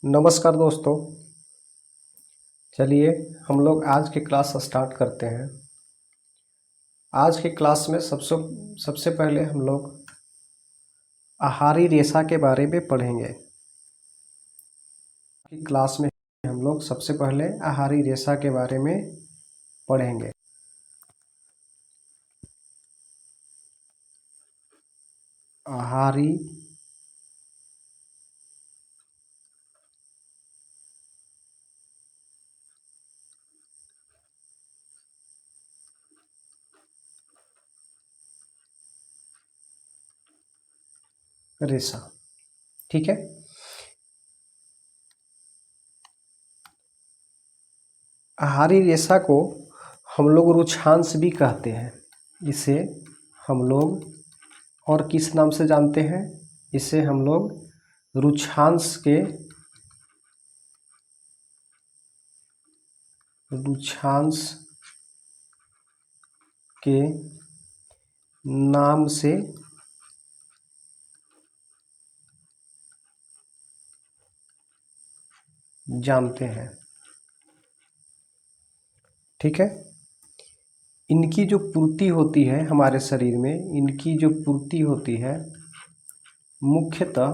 नमस्कार दोस्तों। चलिए हम लोग आज की क्लास स्टार्ट करते हैं। आज की क्लास में सबसे सबसे पहले हम लोग आहारी रेशा के बारे में पढ़ेंगे। क्लास में हम लोग सबसे पहले आहारी रेशा के बारे में पढ़ेंगे। आहारी रेशा, ठीक है। आहारी रेशा को हम लोग रुक्षांश भी कहते हैं। इसे हम लोग और किस नाम से जानते हैं? इसे हम लोग रुक्षांश के नाम से जानते हैं, ठीक है। इनकी जो पूर्ति होती है हमारे शरीर में, इनकी जो पूर्ति होती है मुख्यतः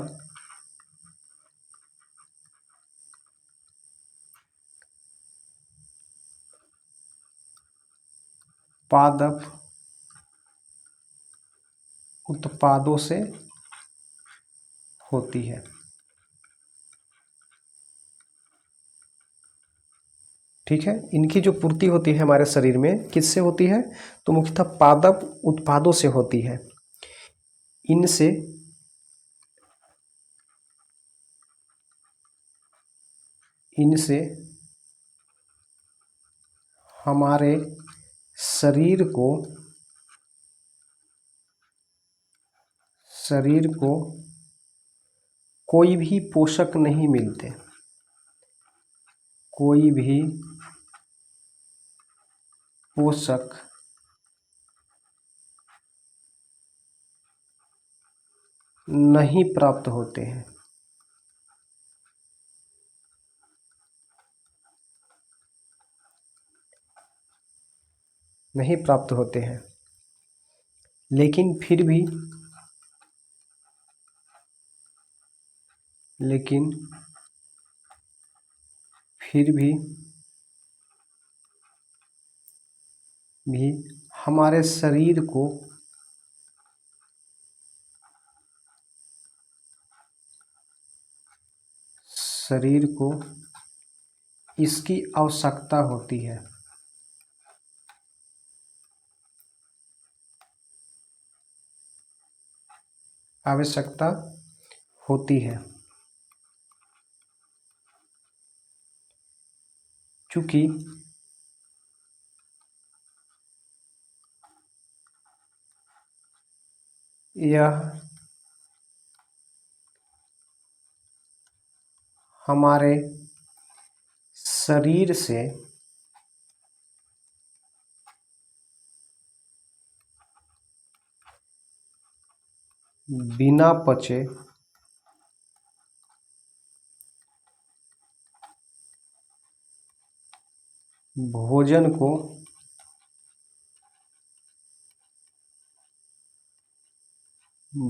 पादप उत्पादों से होती है, ठीक है। इनकी जो पूर्ति होती है हमारे शरीर में किससे होती है? तो मुख्यतः पादप उत्पादों से होती है। इनसे इनसे हमारे शरीर को कोई भी पोषक नहीं मिलते, कोई भी पोषक नहीं प्राप्त होते हैं। नहीं प्राप्त होते हैं, लेकिन फिर भी भी हमारे शरीर को इसकी आवश्यकता होती है। आवश्यकता होती है क्योंकि यह हमारे शरीर से बिना पचे भोजन को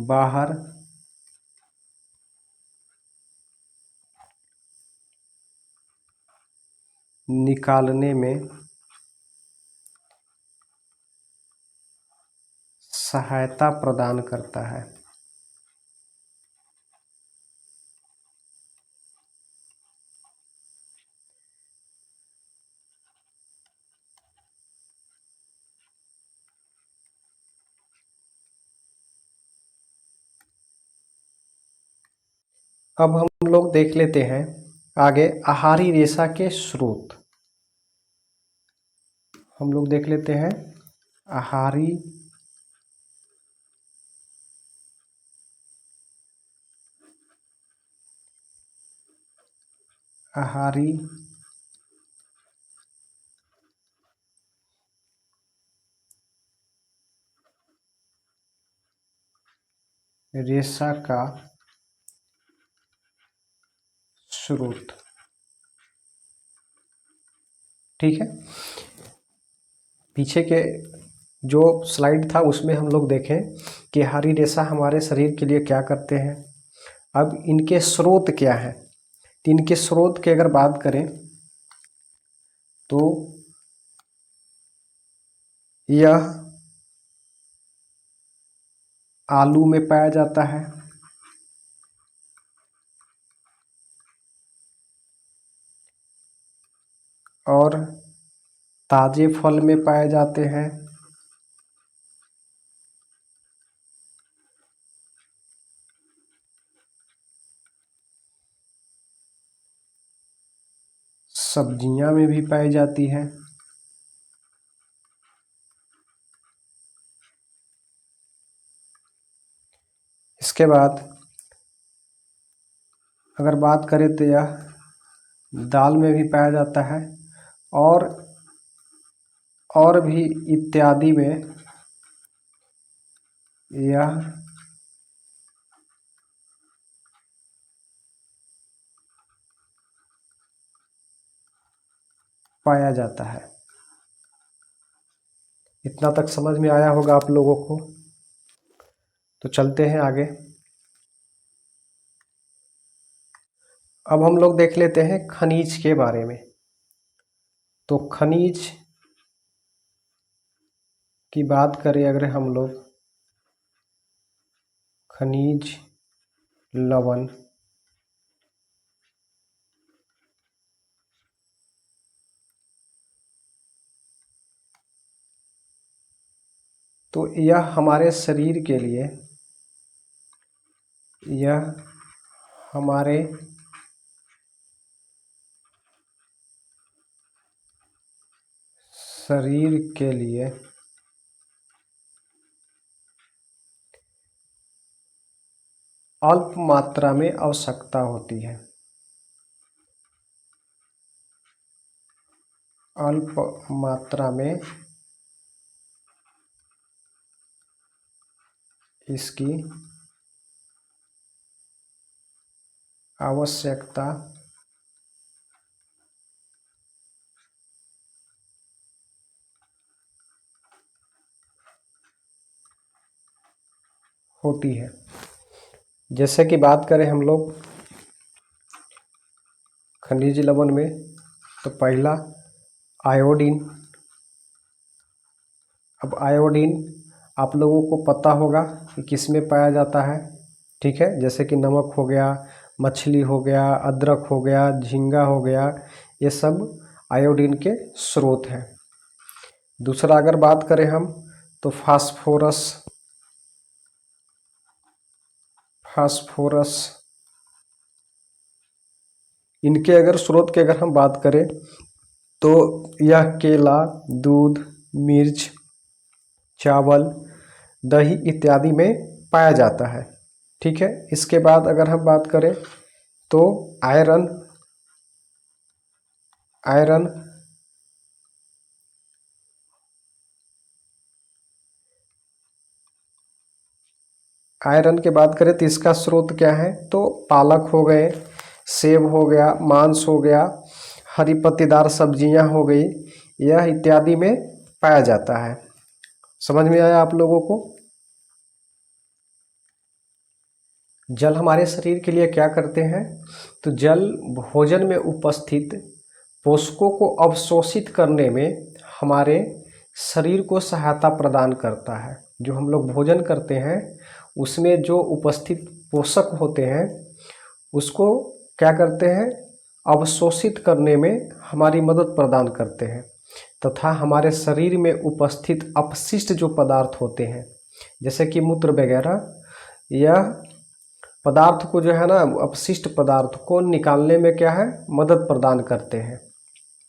बाहर निकालने में सहायता प्रदान करता है। अब हम लोग देख लेते हैं आगे आहारी रेशा के स्रोत। हम लोग देख लेते हैं आहारी आहारी रेशा का स्रोत। ठीक है, पीछे के जो स्लाइड था उसमें हम लोग देखें कि हरी रेशा हमारे शरीर के लिए क्या करते हैं। अब इनके स्रोत क्या हैं, तो इनके स्रोत की अगर बात करें तो यह आलू में पाया जाता है, और ताजे फल में पाए जाते हैं, सब्जियां में भी पाई जाती है, इसके बाद अगर बात करें तो यह दाल में भी पाया जाता है, और भी इत्यादि में यह पाया जाता है। इतना तक समझ में आया होगा आप लोगों को। तो चलते हैं आगे। अब हम लोग देख लेते हैं खनिज के बारे में। तो खनिज की बात करें अगर हम लोग, खनिज लवण, तो यह हमारे शरीर के लिए, यह हमारे शरीर के लिए अल्प मात्रा में आवश्यकता होती है, अल्प मात्रा में इसकी आवश्यकता होती है। जैसे कि बात करें हम लोग खनिज लवण में, तो पहला आयोडीन। अब आयोडीन आप लोगों को पता होगा कि किस में पाया जाता है। ठीक है, जैसे कि नमक हो गया, मछली हो गया, अदरक हो गया, झींगा हो गया, ये सब आयोडीन के स्रोत हैं। दूसरा अगर बात करें हम तो फास्फोरस, फास्फोरस इनके अगर स्रोत की अगर हम बात करें तो यह केला, दूध, मिर्च, चावल, दही इत्यादि में पाया जाता है। ठीक है, इसके बाद अगर हम बात करें तो आयरन, आयरन आयरन की बात करें तो इसका स्रोत क्या है, तो पालक हो गए, सेब हो गया, मांस हो गया, हरी पत्तेदार सब्जियां हो गई, यह इत्यादि में पाया जाता है। समझ में आया आप लोगों को। जल हमारे शरीर के लिए क्या करते हैं, तो जल भोजन में उपस्थित पोषकों को अवशोषित करने में हमारे शरीर को सहायता प्रदान करता है। जो हम लोग भोजन करते हैं उसमें जो उपस्थित पोषक होते हैं उसको क्या करते हैं, अवशोषित करने में हमारी मदद प्रदान करते हैं, तथा हमारे शरीर में उपस्थित अपशिष्ट जो पदार्थ होते हैं जैसे कि मूत्र वगैरह, यह पदार्थ को जो है ना, अपशिष्ट पदार्थ को निकालने में क्या है, मदद प्रदान करते हैं।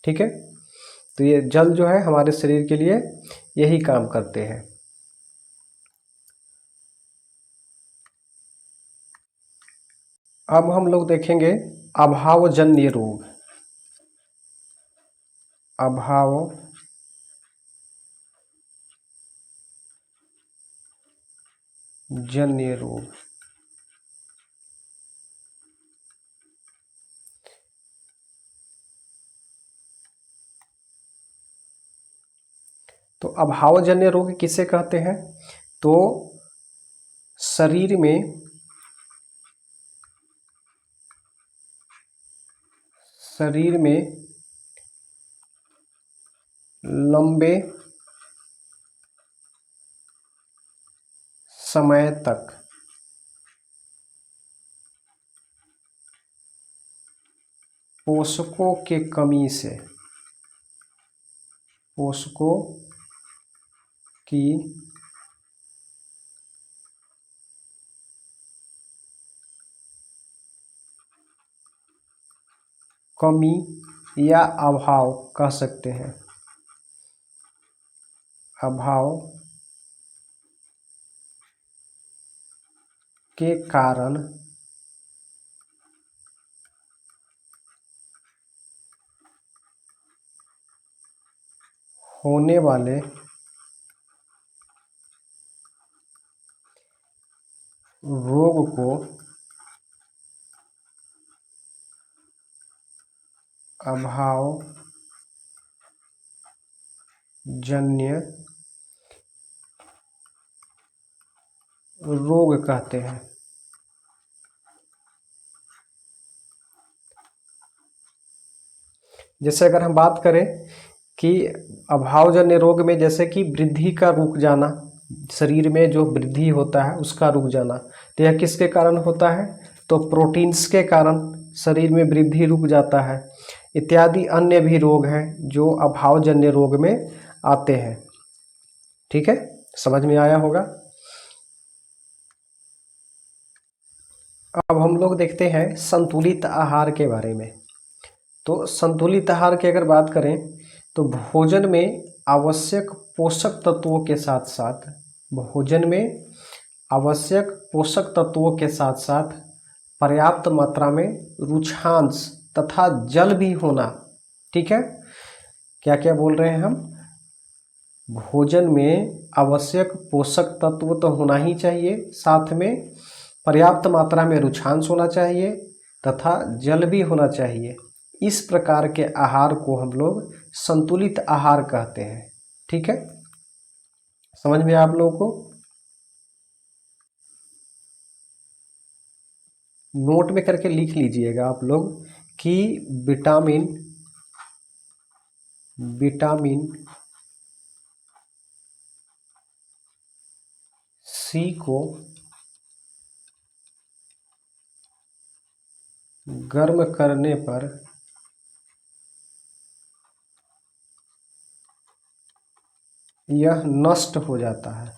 ठीक है, तो ये जल जो है हमारे शरीर के लिए यही काम करते हैं। अब हम लोग देखेंगे अभावजन्य रोग। अभावजन्य रोग, तो अभावजन्य रोग किसे कहते हैं? तो शरीर में लंबे समय तक पोषकों की कमी या अभाव कह सकते हैं, अभाव के कारण होने वाले रोग को अभावजन्य रोग कहते हैं। जैसे अगर हम बात करें कि अभावजन्य रोग में जैसे कि वृद्धि का रुक जाना, शरीर में जो वृद्धि होता है उसका रुक जाना, तो यह किसके कारण होता है? तो प्रोटीन्स के कारण शरीर में वृद्धि रुक जाता है। इत्यादि अन्य भी रोग हैं जो अभावजन्य रोग में आते हैं। ठीक है, समझ में आया होगा। अब हम लोग देखते हैं संतुलित आहार के बारे में। तो संतुलित आहार की अगर बात करें तो भोजन में आवश्यक पोषक तत्वों के साथ साथ पर्याप्त मात्रा में रुक्षांश तथा जल भी होना। ठीक है, क्या क्या बोल रहे हैं हम? भोजन में आवश्यक पोषक तत्व तो होना ही चाहिए, साथ में पर्याप्त मात्रा में रुक्षांश होना चाहिए तथा जल भी होना चाहिए। इस प्रकार के आहार को हम लोग संतुलित आहार कहते हैं। ठीक है, समझ में आप लोगों को? नोट में करके लिख लीजिएगा आप लोग कि विटामिन सी को गर्म करने पर यह नष्ट हो जाता है।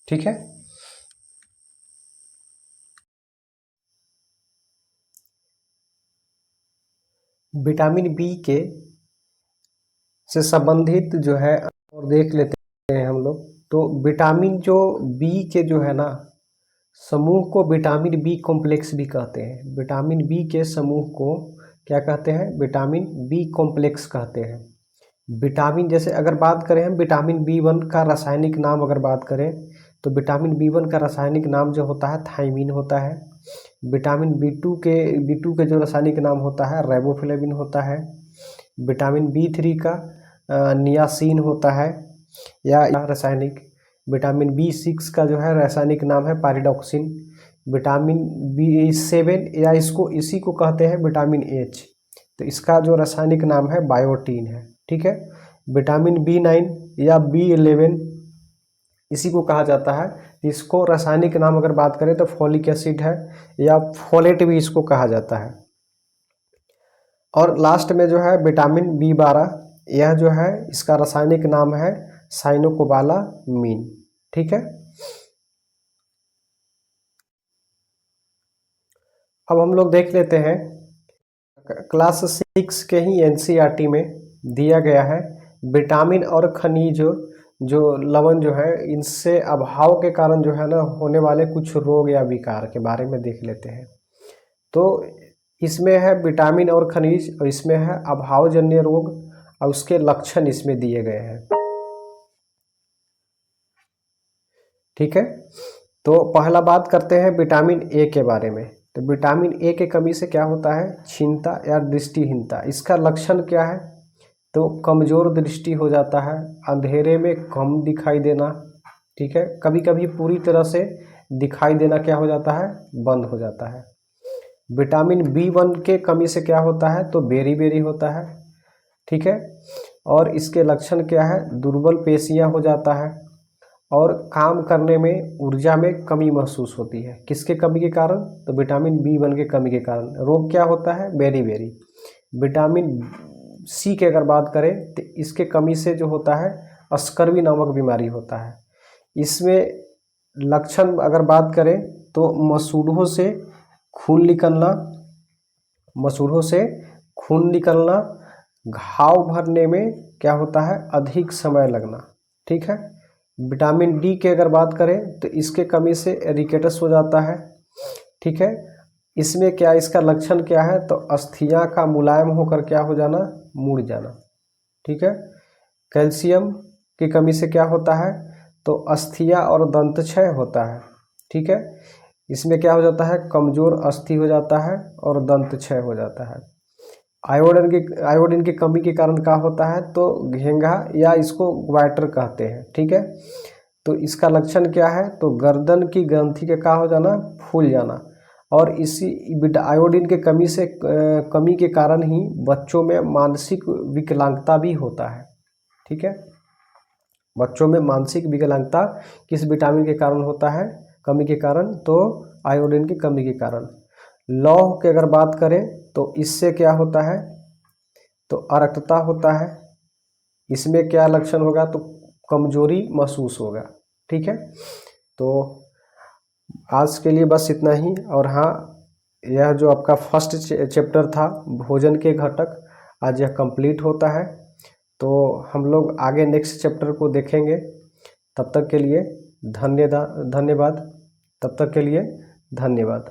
ठीक है, विटामिन बी के से संबंधित जो है और देख लेते हैं हम लोग। तो विटामिन जो बी के जो है ना समूह को विटामिन बी कॉम्प्लेक्स भी कहते हैं। विटामिन बी के समूह को क्या कहते हैं? विटामिन बी कॉम्प्लेक्स कहते हैं। विटामिन जैसे अगर बात करें हम विटामिन बी1 का रासायनिक नाम अगर बात करें तो विटामिन बी1 का रासायनिक नाम जो होता है थायमीन होता है। विटामिन बी2 के जो रासायनिक नाम होता है राइबोफ्लेविन होता है। विटामिन बी3 का नियासिन होता है या रासायनिक। विटामिन बी6 का जो है रासायनिक नाम है पायरिडॉक्सिन। विटामिन बी7 या इसी को कहते हैं विटामिन एच, तो इसका जो रासायनिक नाम है बायोटीन है। ठीक है, विटामिन बी9 या बी11 इसी को कहा जाता है। इसको रासायनिक नाम अगर बात करें तो फॉलिक एसिड है या फोलेट भी इसको कहा जाता है। और लास्ट में जो है विटामिन बी12, यह जो है इसका रासायनिक नाम है साइनोकोबालामीन। ठीक है, अब हम लोग देख लेते हैं क्लास 6 के ही एनसीईआरटी में दिया गया है विटामिन और खनिज जो लवण जो है इनसे अभाव के कारण जो है ना होने वाले कुछ रोग या विकार के बारे में देख लेते हैं। तो इसमें है विटामिन और खनिज और इसमें है अभावजन्य रोग और उसके लक्षण इसमें दिए गए हैं। ठीक है, तो पहला बात करते हैं विटामिन ए के बारे में। तो विटामिन ए के कमी से क्या होता है? क्षीणता या दृष्टिहीनता। इसका लक्षण क्या है? तो कमज़ोर दृष्टि हो जाता है, अंधेरे में कम दिखाई देना, ठीक है। कभी कभी पूरी तरह से दिखाई देना क्या हो जाता है? बंद हो जाता है। विटामिन B1 के कमी से क्या होता है? तो बेरी बेरी होता है, ठीक है। और इसके लक्षण क्या है? दुर्बल पेशियां हो जाता है और काम करने में ऊर्जा में कमी महसूस होती है। किसके कमी के कारण? तो विटामिन B1 के कमी के कारण। रोग क्या होता है? Berry berry. विटामिन C की अगर बात करें तो इसके कमी से जो होता है स्कर्वी नामक बीमारी होता है। इसमें लक्षण अगर बात करें तो मसूड़ों से खून निकलना, मसूड़ों से खून निकलना, घाव भरने में क्या होता है? अधिक समय लगना, ठीक है। विटामिन डी की अगर बात करें तो इसके कमी से रिकेटस हो जाता है, ठीक है। इसमें क्या इसका लक्षण क्या है? तो अस्थियां का मुलायम होकर क्या हो जाना? मुड़ जाना, ठीक है। कैल्शियम की कमी से क्या होता है? तो अस्थियां और दंतक्षय होता है, ठीक है। इसमें क्या हो जाता है? कमजोर अस्थि हो जाता है और दंतक्षय हो जाता है। आयोडीन की कमी के कारण क्या होता है? तो घेंघा या इसको ग्वाइटर कहते हैं, ठीक है। तो इसका लक्षण क्या है? तो गर्दन की ग्रंथि के क्या हो जाना? फूल जाना। और इसी आयोडीन के कमी के कारण ही बच्चों में मानसिक विकलांगता भी होता है, ठीक है। बच्चों में मानसिक विकलांगता किस विटामिन के कारण होता है? कमी के कारण, तो आयोडीन की कमी के कारण। लौह की अगर बात करें तो इससे क्या होता है? तो अरक्तता होता है। इसमें क्या लक्षण होगा? तो कमजोरी महसूस होगा, ठीक है। तो आज के लिए बस इतना ही। और हाँ, यह जो आपका फर्स्ट चैप्टर था भोजन के घटक, आज यह कंप्लीट होता है। तो हम लोग आगे नेक्स्ट चैप्टर को देखेंगे। तब तक के लिए धन्यवाद। तब तक के लिए धन्यवाद।